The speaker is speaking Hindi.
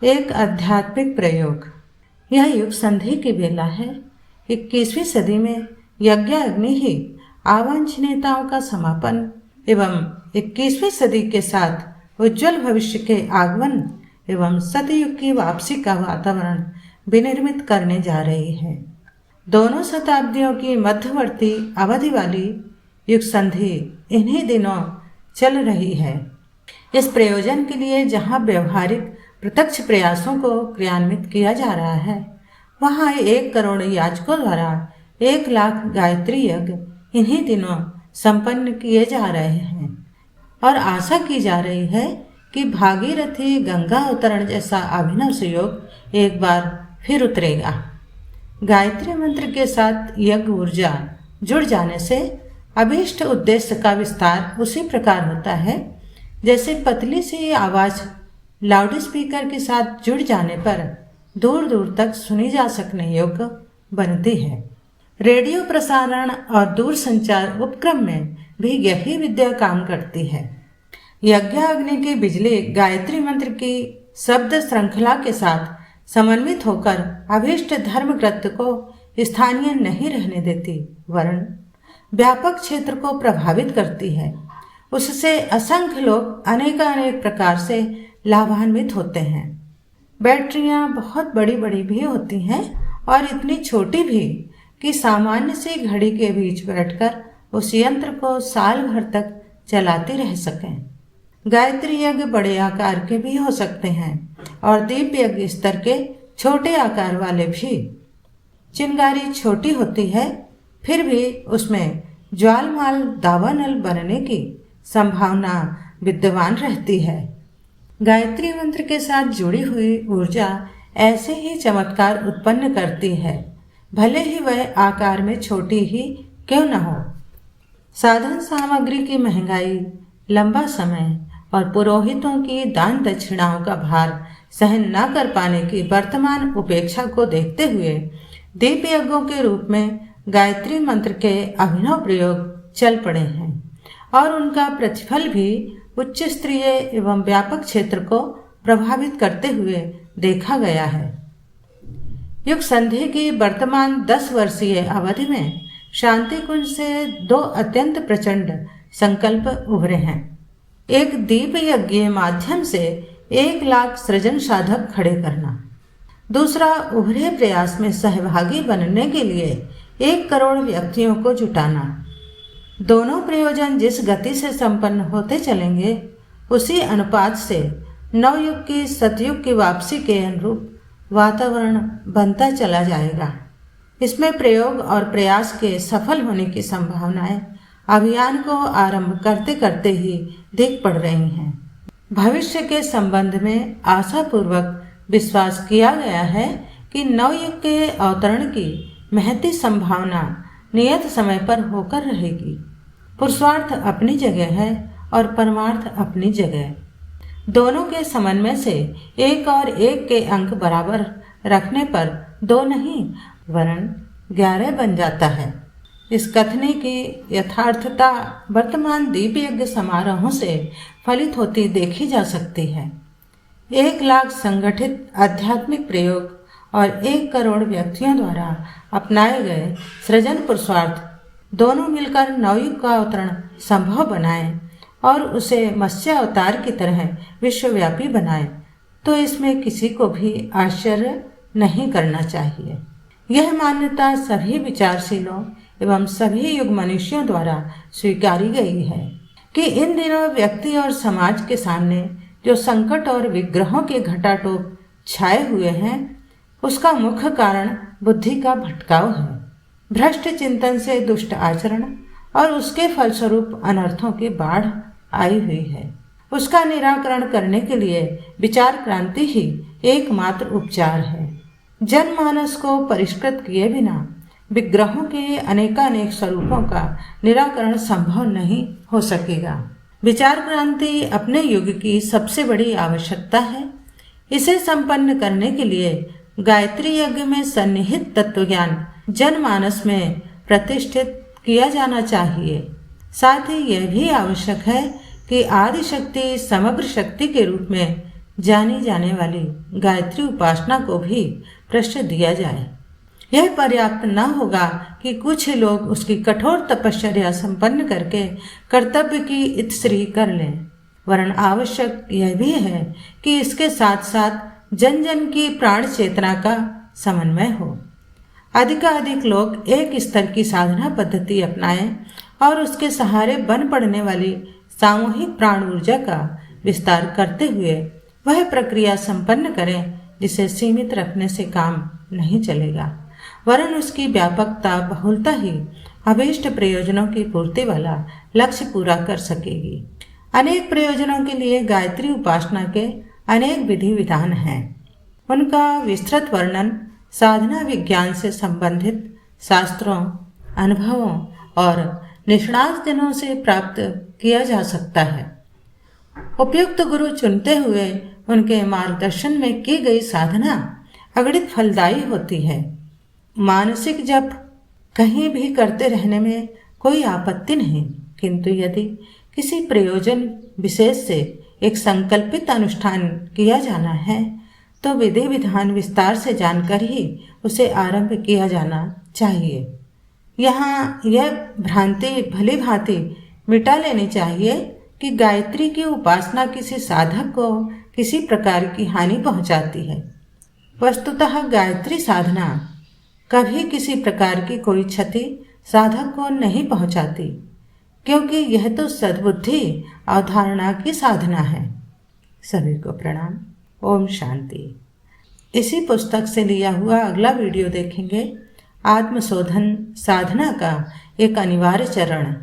एक आध्यात्मिक प्रयोग। यह युग संधि की बेला है। 21वीं सदी में यज्ञ अग्नि ही अवांछनीयताओं का समापन एवं 21वीं सदी के साथ उज्जवल भविष्य के आगमन एवं सतयुग की वापसी का वातावरण विनिर्मित करने जा रही है। दोनों शताब्दियों की मध्यवर्ती अवधि वाली युग संधि इन्हीं दिनों चल रही है। इस प्रयोजन के लिए जहाँ व्यवहारिक प्रत्यक्ष प्रयासों को क्रियान्वित किया जा रहा है, वहाँ 1 करोड़ याचकों द्वारा 1 लाख गायत्री यज्ञ इन्हीं दिनों संपन्न किए जा रहे हैं और आशा की जा रही है कि भागीरथी गंगा अवतरण जैसा अभिनव सुयोग एक बार फिर उतरेगा। गायत्री मंत्र के साथ यज्ञ ऊर्जा जुड़ जाने से अभीष्ट उद्देश्य का विस्तार उसी प्रकार होता है जैसे पतली सी आवाज़ लाउडस्पीकर के साथ जुड़ जाने पर दूर दूर तक सुनी जा सकने योग्य बनती है। रेडियो प्रसारण और दूर संचार उपक्रम में भी यही विद्या काम करती है। यज्ञ अग्नि की बिजली गायत्री मंत्र की शब्द श्रृंखला के साथ समन्वित होकर अभीष्ट धर्मकृत्य को स्थानीय नहीं रहने देती, वरन व्यापक क्षेत्र को प्रभावित करती है। उससे असंख्य लोग अनेक प्रकार से लाभान्वित होते हैं। बैटरियां बहुत बड़ी बड़ी भी होती हैं और इतनी छोटी भी कि सामान्य सी घड़ी के बीच बैठकर उस यंत्र को साल भर तक चलाते रह सकें। गायत्री यज्ञ बड़े आकार के भी हो सकते हैं और दीप यज्ञ स्तर के छोटे आकार वाले भी। चिंगारी छोटी होती है, फिर भी उसमें ज्वालमाल दावानल बनने की संभावना विद्यमान रहती है। गायत्री मंत्र के साथ जुड़ी हुई ऊर्जा ऐसे ही चमत्कार उत्पन्न करती है, भले ही वह आकार में छोटी ही क्यों न हो। साधन सामग्री की महंगाई, लंबा समय और पुरोहितों की दान दक्षिणाओं का भार सहन न कर पाने की वर्तमान उपेक्षा को देखते हुए दीप यज्ञों के रूप में गायत्री मंत्र के अभिनव प्रयोग चल पड़े हैं और उनका प्रतिफल भी उच्च स्तरीय एवं व्यापक क्षेत्र को प्रभावित करते हुए देखा गया है। युग संधि की वर्तमान 10 वर्षीय अवधि में शांति कुंज से 2 अत्यंत प्रचंड संकल्प उभरे हैं। एक दीप यज्ञ माध्यम से 1 लाख सृजन साधक खड़े करना, दूसरा उभरे प्रयास में सहभागी बनने के लिए 1 करोड़ व्यक्तियों को जुटाना। दोनों प्रयोजन जिस गति से संपन्न होते चलेंगे, उसी अनुपात से नवयुग की सतयुग की वापसी के अनुरूप वातावरण बनता चला जाएगा। इसमें प्रयोग और प्रयास के सफल होने की संभावनाएं अभियान को आरंभ करते करते ही दिख पड़ रही हैं। भविष्य के संबंध में आशापूर्वक विश्वास किया गया है कि नवयुग के अवतरण की महती संभावना नियत समय पर होकर रहेगी। पुरुषार्थ अपनी जगह है और परमार्थ अपनी जगह। दोनों के समन्वय से 1 और 1 के अंक बराबर रखने पर 2 नहीं वरन 11 बन जाता है। इस कथने की यथार्थता वर्तमान दीप यज्ञ समारोहों से फलित होती देखी जा सकती है। 1 लाख संगठित आध्यात्मिक प्रयोग और 1 करोड़ व्यक्तियों द्वारा अपनाए गए सृजन पुरुषार्थ दोनों मिलकर नवयुग का अवतरण संभव बनाएं और उसे मत्स्य अवतार की तरह विश्वव्यापी बनाएं, तो इसमें किसी को भी आश्चर्य नहीं करना चाहिए। यह मान्यता सभी विचारशीलों एवं सभी युग मनुष्यों द्वारा स्वीकारी गई है कि इन दिनों व्यक्ति और समाज के सामने जो संकट और विग्रहों के घटाटोप छाए हुए हैं, उसका मुख्य कारण बुद्धि का भटकाव है। भ्रष्ट चिंतन से दुष्ट आचरण और उसके फलस्वरूप अनर्थों की बाढ़ आई हुई है। उसका निराकरण करने के लिए विचार क्रांति ही एकमात्र उपचार है। जनमानस को परिष्कृत किए बिना विग्रहों के अनेकानेक स्वरूपों का निराकरण संभव नहीं हो सकेगा। विचार क्रांति अपने युग की सबसे बड़ी आवश्यकता है। इसे संपन्न करने के लिए गायत्री यज्ञ में सन्निहित तत्वज्ञान जनमानस में प्रतिष्ठित किया जाना चाहिए। साथ ही यह भी आवश्यक है कि आदि शक्ति समग्र शक्ति के रूप में जानी जाने वाली गायत्री उपासना को भी प्रश्रय दिया जाए। यह पर्याप्त न होगा कि कुछ लोग उसकी कठोर तपश्चर्या संपन्न करके कर्तव्य की इतश्री कर लें, वरन आवश्यक यह भी है कि इसके साथ साथ जन जन की प्राण चेतना का समन्वय हो। अधिकाधिक लोग एक स्तर की साधना पद्धति अपनाएं और उसके सहारे बन पड़ने वाली सामूहिक प्राण ऊर्जा का विस्तार करते हुए वह प्रक्रिया संपन्न करें जिसे सीमित रखने से काम नहीं चलेगा, वरन उसकी व्यापकता बहुलता ही अभीष्ट प्रयोजनों की पूर्ति वाला लक्ष्य पूरा कर सकेगी। अनेक प्रयोजनों के लिए गायत्री उपासना के अनेक विधि विधान हैं। उनका विस्तृत वर्णन साधना विज्ञान से संबंधित शास्त्रों, अनुभवों और निष्णात जनों से प्राप्त किया जा सकता है। उपयुक्त गुरु चुनते हुए उनके मार्गदर्शन में की गई साधना अगणित फलदायी होती है। मानसिक जप कहीं भी करते रहने में कोई आपत्ति नहीं, किंतु यदि किसी प्रयोजन विशेष से एक संकल्पित अनुष्ठान किया जाना है तो विधि विधान विस्तार से जानकर ही उसे आरंभ किया जाना चाहिए। यहाँ यह भ्रांति भली भांति मिटा लेनी चाहिए कि गायत्री की उपासना किसी साधक को किसी प्रकार की हानि पहुँचाती है। वस्तुतः गायत्री साधना कभी किसी प्रकार की कोई क्षति साधक को नहीं पहुँचाती, क्योंकि यह तो सद्बुद्धि अवधारणा की साधना है। सभी को प्रणाम। ओम शांति। इसी पुस्तक से लिया हुआ अगला वीडियो देखेंगे। आत्मशोधन साधना का एक अनिवार्य चरण।